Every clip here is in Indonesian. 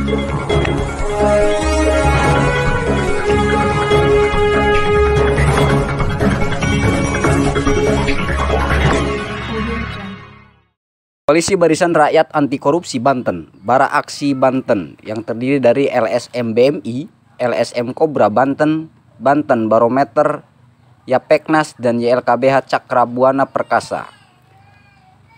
Koalisi Barisan Rakyat Anti Korupsi Banten, Bara Aksi Banten, yang terdiri dari LSM BMI, LSM Kobra Banten, Banten Barometer, Yapeknas, dan YLKBH Cakrabuana Perkasa.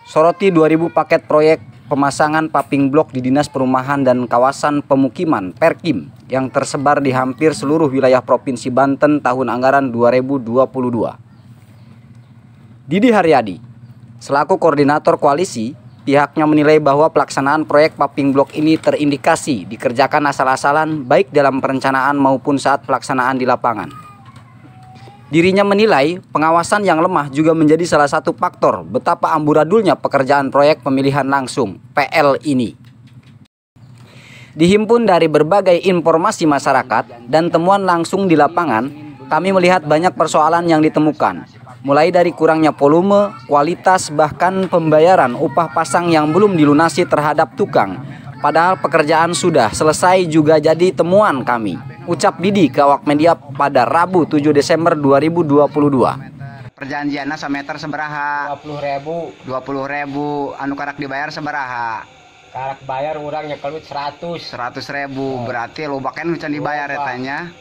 Soroti 2000 paket proyek pemasangan paping blok di Dinas Perumahan dan Kawasan Pemukiman Perkim yang tersebar di hampir seluruh wilayah Provinsi Banten tahun anggaran 2022. Didi Haryadi, selaku koordinator koalisi, pihaknya menilai bahwa pelaksanaan proyek paping blok ini terindikasi dikerjakan asal-asalan baik dalam perencanaan maupun saat pelaksanaan di lapangan. Dirinya menilai pengawasan yang lemah juga menjadi salah satu faktor betapa amburadulnya pekerjaan proyek pemilihan langsung (PL) ini. Dihimpun dari berbagai informasi masyarakat dan temuan langsung di lapangan, kami melihat banyak persoalan yang ditemukan, mulai dari kurangnya volume, kualitas, bahkan pembayaran upah pasang yang belum dilunasi terhadap tukang. Padahal pekerjaan sudah selesai juga jadi temuan kami. Ucap Didi ke awak media pada Rabu 7 Desember 2022. Perjanjiannya semeter seberaha? 20.000. 20.000. Anu karak dibayar seberaha? Karak bayar urangnya kelut 100. 100.000. Berarti lo bahkan bisa dibayar etanya.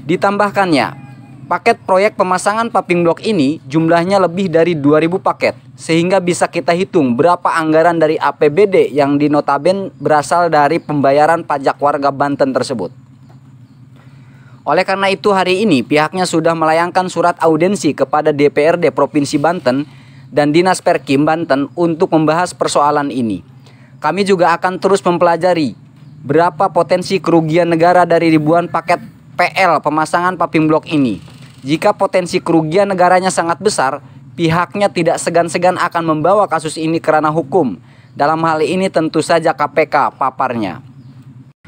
Ditambahkannya, paket proyek pemasangan paping blok ini jumlahnya lebih dari 2000 paket, sehingga bisa kita hitung berapa anggaran dari APBD yang dinotaben berasal dari pembayaran pajak warga Banten tersebut. Oleh karena itu hari ini pihaknya sudah melayangkan surat audiensi kepada DPRD Provinsi Banten dan Dinas Perkim Banten untuk membahas persoalan ini. Kami juga akan terus mempelajari berapa potensi kerugian negara dari ribuan paket PL pemasangan paping blok ini. Jika potensi kerugian negaranya sangat besar, pihaknya tidak segan-segan akan membawa kasus ini ke ranah hukum. Dalam hal ini tentu saja KPK paparnya.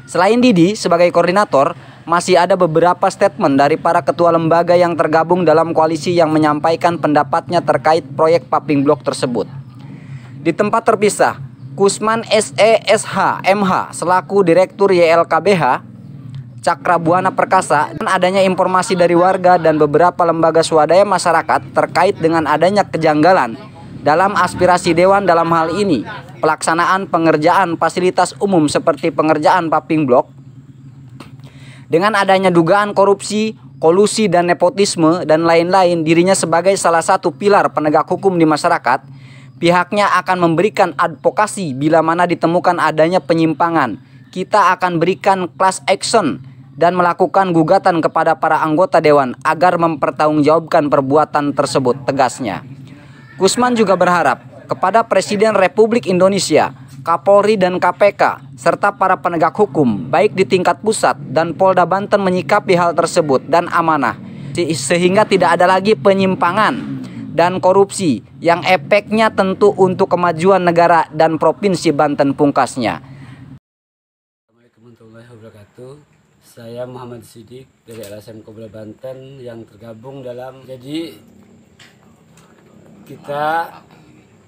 Selain Didi sebagai koordinator, masih ada beberapa statement dari para ketua lembaga yang tergabung dalam koalisi yang menyampaikan pendapatnya terkait proyek paping blok tersebut. Di tempat terpisah, Kusman SESH MH selaku Direktur YLKBH Cakrabuana Perkasa, dan adanya informasi dari warga dan beberapa lembaga swadaya masyarakat terkait dengan adanya kejanggalan dalam aspirasi Dewan dalam hal ini pelaksanaan pengerjaan fasilitas umum seperti pengerjaan paping blok. Dengan adanya dugaan korupsi, kolusi dan nepotisme dan lain-lain, dirinya sebagai salah satu pilar penegak hukum di masyarakat, pihaknya akan memberikan advokasi bila mana ditemukan adanya penyimpangan. Kita akan berikan class action dan melakukan gugatan kepada para anggota dewan agar mempertanggungjawabkan perbuatan tersebut, tegasnya. Kusman juga berharap kepada Presiden Republik Indonesia, Kapolri dan KPK, serta para penegak hukum baik di tingkat pusat dan Polda Banten menyikapi hal tersebut dan amanah, sehingga tidak ada lagi penyimpangan dan korupsi yang efeknya tentu untuk kemajuan negara dan Provinsi Banten, pungkasnya. Assalamualaikum warahmatullahi wabarakatuh. Saya Muhammad Sidik dari LSM Kobra Banten yang tergabung dalam. Jadi kita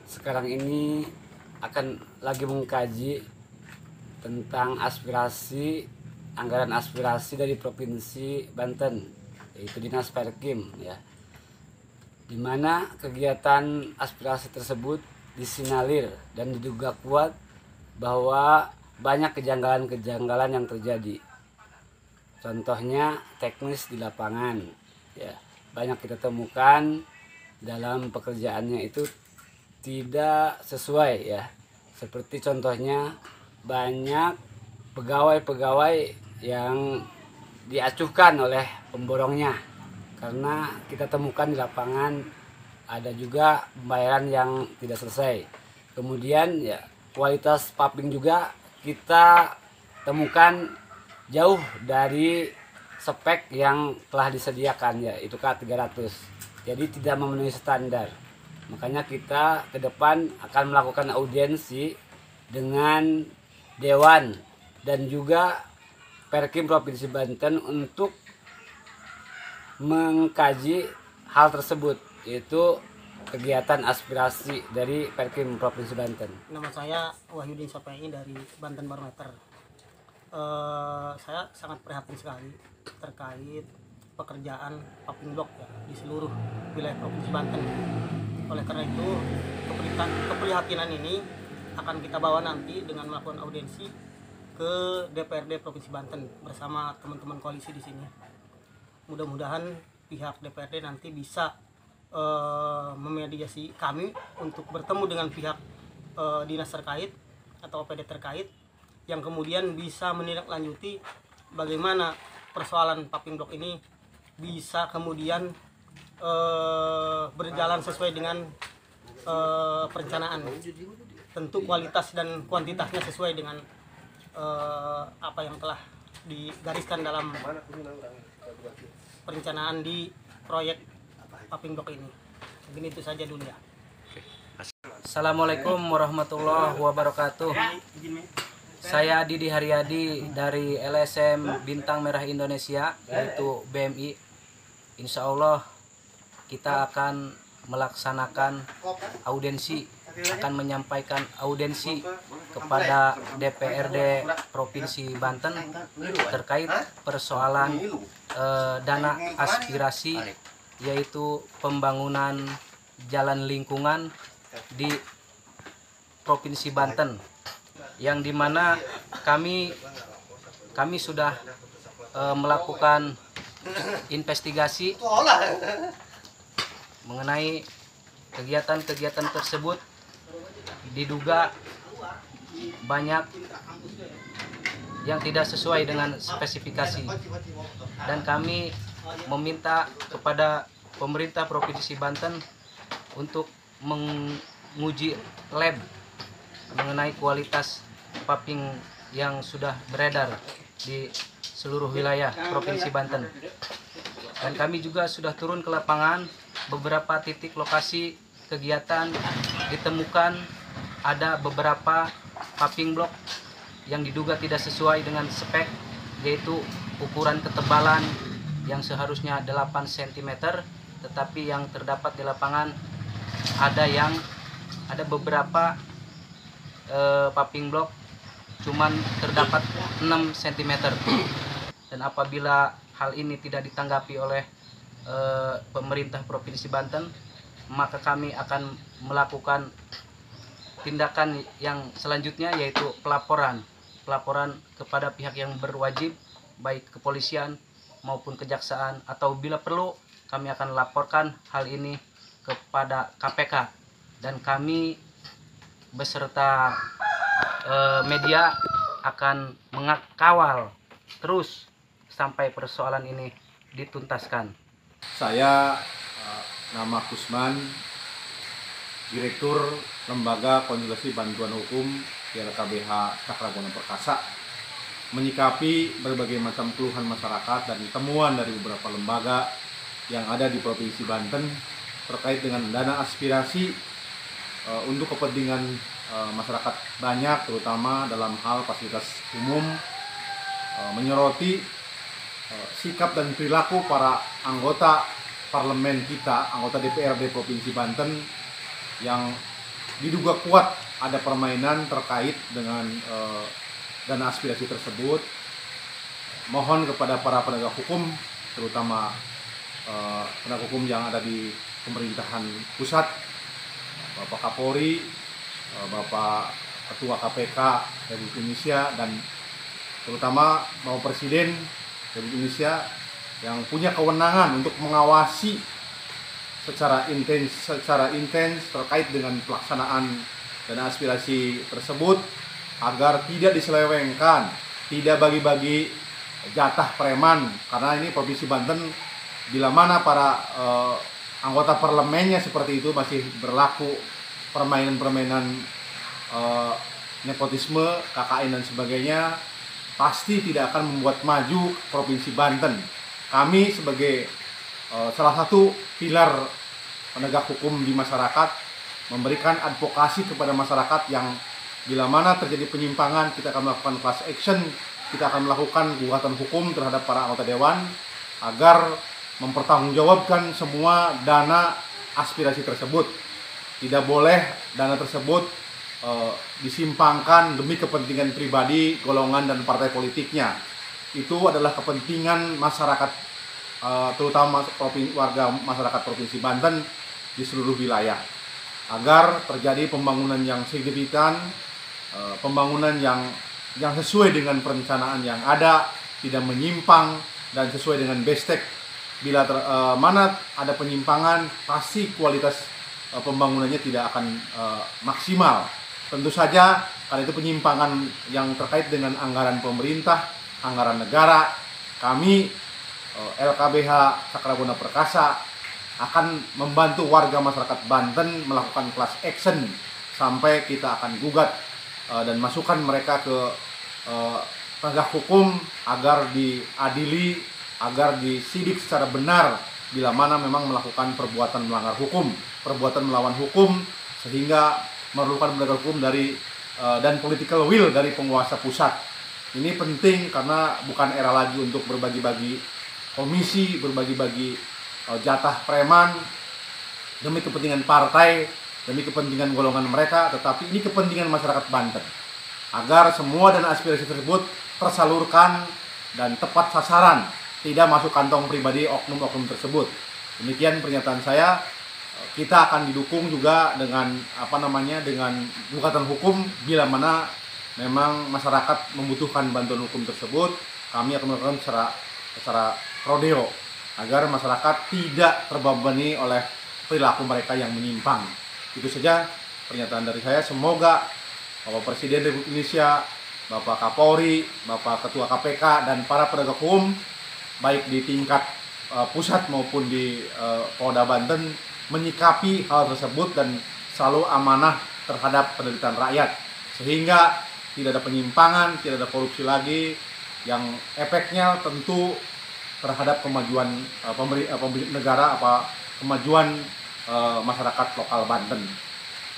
sekarang ini akan lagi mengkaji tentang anggaran aspirasi dari Provinsi Banten, yaitu Dinas Perkim, ya. Di mana kegiatan aspirasi tersebut disinyalir dan diduga kuat bahwa banyak kejanggalan-kejanggalan yang terjadi. Contohnya teknis di lapangan, ya, banyak kita temukan dalam pekerjaannya itu tidak sesuai, ya. Seperti contohnya banyak pegawai-pegawai yang diacuhkan oleh pemborongnya, karena kita temukan di lapangan ada juga pembayaran yang tidak selesai. Kemudian ya, kualitas paping juga kita temukan jauh dari spek yang telah disediakan, ya, itu K300. Jadi tidak memenuhi standar. Makanya kita ke depan akan melakukan audiensi dengan Dewan dan juga Perkim Provinsi Banten untuk mengkaji hal tersebut, yaitu kegiatan aspirasi dari Perkim Provinsi Banten. Nama saya Wahyudin Sopei dari Banten Barometer. Saya sangat prihatin sekali terkait pekerjaan pumping block ya, di seluruh wilayah Provinsi Banten. Oleh karena itu, keprihatinan ini akan kita bawa nanti dengan melakukan audiensi ke DPRD Provinsi Banten bersama teman-teman koalisi di sini. Mudah-mudahan pihak DPRD nanti bisa memediasi kami untuk bertemu dengan pihak dinas terkait atau OPD terkait yang kemudian bisa menindaklanjuti bagaimana persoalan pumping block ini bisa kemudian berjalan sesuai dengan perencanaan. Tentu kualitas dan kuantitasnya sesuai dengan apa yang telah digariskan dalam perencanaan di proyek pumping block ini. Mungkin itu saja dulu ya. Assalamualaikum warahmatullahi wabarakatuh. Saya Didi Haryadi dari LSM Bintang Merah Indonesia, yaitu BMI. Insya Allah kita akan melaksanakan audiensi, akan menyampaikan audiensi kepada DPRD Provinsi Banten terkait persoalan dana aspirasi, yaitu pembangunan jalan lingkungan di Provinsi Banten, yang dimana kami sudah melakukan investigasi mengenai kegiatan-kegiatan tersebut. Diduga banyak yang tidak sesuai dengan spesifikasi, dan kami meminta kepada pemerintah Provinsi Banten untuk menguji lab mengenai kualitas pumping yang sudah beredar di seluruh wilayah Provinsi Banten. Dan kami juga sudah turun ke lapangan. Beberapa titik lokasi kegiatan ditemukan ada beberapa pumping block yang diduga tidak sesuai dengan spek, yaitu ukuran ketebalan yang seharusnya 8 cm, tetapi yang terdapat di lapangan ada beberapa pumping block cuman terdapat 6 cm. Dan apabila hal ini tidak ditanggapi oleh pemerintah Provinsi Banten, maka kami akan melakukan tindakan yang selanjutnya, yaitu pelaporan kepada pihak yang berwajib, baik kepolisian maupun kejaksaan, atau bila perlu kami akan laporkan hal ini kepada KPK, dan kami beserta media akan mengawal terus sampai persoalan ini dituntaskan. Saya nama Kusman, Direktur Lembaga Konsultasi Bantuan Hukum YLKBH Cakragona Perkasa, menyikapi berbagai macam keluhan masyarakat dan temuan dari beberapa lembaga yang ada di Provinsi Banten terkait dengan dana aspirasi untuk kepentingan masyarakat banyak, terutama dalam hal fasilitas umum, menyoroti sikap dan perilaku para anggota parlemen kita, anggota DPRD Provinsi Banten, yang diduga kuat ada permainan terkait dengan dana aspirasi tersebut. Mohon kepada para penegak hukum, terutama penegak hukum yang ada di pemerintahan pusat, Bapak Kapolri, Bapak Ketua KPK Republik Indonesia, dan terutama Bapak Presiden Republik Indonesia yang punya kewenangan untuk mengawasi secara intens terkait dengan pelaksanaan dana aspirasi tersebut, agar tidak diselewengkan, tidak bagi-bagi jatah preman, karena ini Provinsi Banten bila mana para anggota parlemennya seperti itu masih berlaku permainan-permainan nepotisme, KKN dan sebagainya, pasti tidak akan membuat maju Provinsi Banten. Kami sebagai salah satu pilar penegak hukum di masyarakat memberikan advokasi kepada masyarakat yang bila mana terjadi penyimpangan, kita akan melakukan class action, kita akan melakukan gugatan hukum terhadap para anggota dewan agar mempertanggungjawabkan semua dana aspirasi tersebut. Tidak boleh dana tersebut disimpangkan demi kepentingan pribadi, golongan, dan partai politiknya. Itu adalah kepentingan masyarakat, terutama warga masyarakat Provinsi Banten di seluruh wilayah, agar terjadi pembangunan yang signifikan, pembangunan yang sesuai dengan perencanaan yang ada, tidak menyimpang dan sesuai dengan bestek. Bila mana ada penyimpangan, pasti kualitas pembangunannya tidak akan maksimal. Tentu saja karena itu penyimpangan yang terkait dengan anggaran pemerintah, anggaran negara, kami LKBH Cakraguna Perkasa akan membantu warga masyarakat Banten melakukan class action sampai kita akan gugat dan masukkan mereka ke penegak hukum agar diadili, agar disidik secara benar bila mana memang melakukan perbuatan melanggar hukum, perbuatan melawan hukum, sehingga memerlukan penegak hukum dari dan political will dari penguasa pusat. Ini penting karena bukan era lagi untuk berbagi-bagi komisi, berbagi-bagi jatah preman demi kepentingan partai, demi kepentingan golongan mereka, tetapi ini kepentingan masyarakat Banten, agar semua dan aspirasi tersebut tersalurkan dan tepat sasaran, tidak masuk kantong pribadi oknum-oknum tersebut. Demikian pernyataan saya. Kita akan didukung juga dengan dengan gugatan hukum bila mana memang masyarakat membutuhkan bantuan hukum tersebut. Kami akan melakukan secara prodeo agar masyarakat tidak terbebani oleh perilaku mereka yang menyimpang. Itu saja pernyataan dari saya. Semoga Bapak Presiden Republik Indonesia, Bapak Kapolri, Bapak Ketua KPK, dan para penegak hukum baik di tingkat pusat maupun di Polda Banten menyikapi hal tersebut dan selalu amanah terhadap penderitaan rakyat, sehingga tidak ada penyimpangan, tidak ada korupsi lagi, yang efeknya tentu terhadap kemajuan negara, kemajuan masyarakat lokal Banten.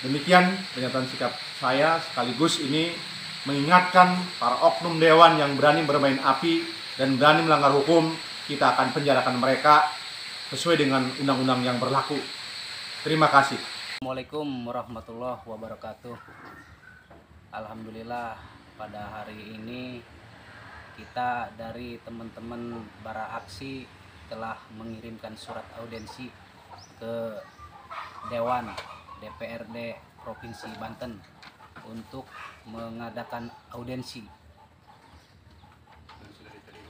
Demikian pernyataan sikap saya, sekaligus ini mengingatkan para oknum dewan yang berani bermain api dan berani melanggar hukum. Kita akan penjarakan mereka sesuai dengan undang-undang yang berlaku. Terima kasih. Assalamualaikum warahmatullahi wabarakatuh. Alhamdulillah pada hari ini kita dari teman-teman bara aksi telah mengirimkan surat audiensi ke Dewan DPRD Provinsi Banten untuk mengadakan audiensi,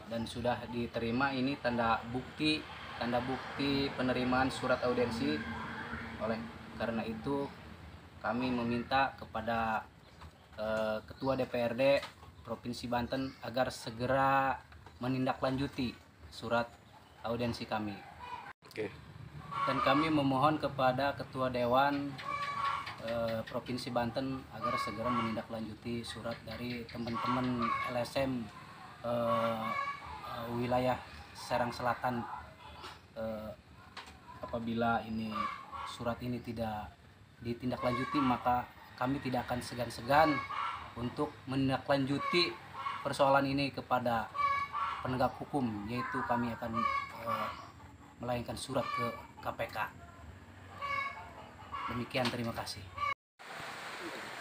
dan sudah diterima. Ini tanda bukti penerimaan surat audiensi. Oleh karena itu kami meminta kepada Ketua DPRD Provinsi Banten agar segera menindaklanjuti surat audiensi kami. Dan kami memohon kepada Ketua Dewan Provinsi Banten agar segera menindaklanjuti surat dari teman-teman LSM wilayah Serang Selatan. Apabila surat ini tidak ditindaklanjuti, maka kami tidak akan segan-segan untuk menindaklanjuti persoalan ini kepada penegak hukum, yaitu kami akan melayangkan surat ke KPK. Demikian, terima kasih.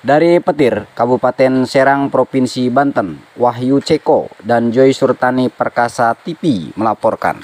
Dari Petir, Kabupaten Serang, Provinsi Banten, Wahyu Ceko dan Joy Surtani Perkasa TV melaporkan.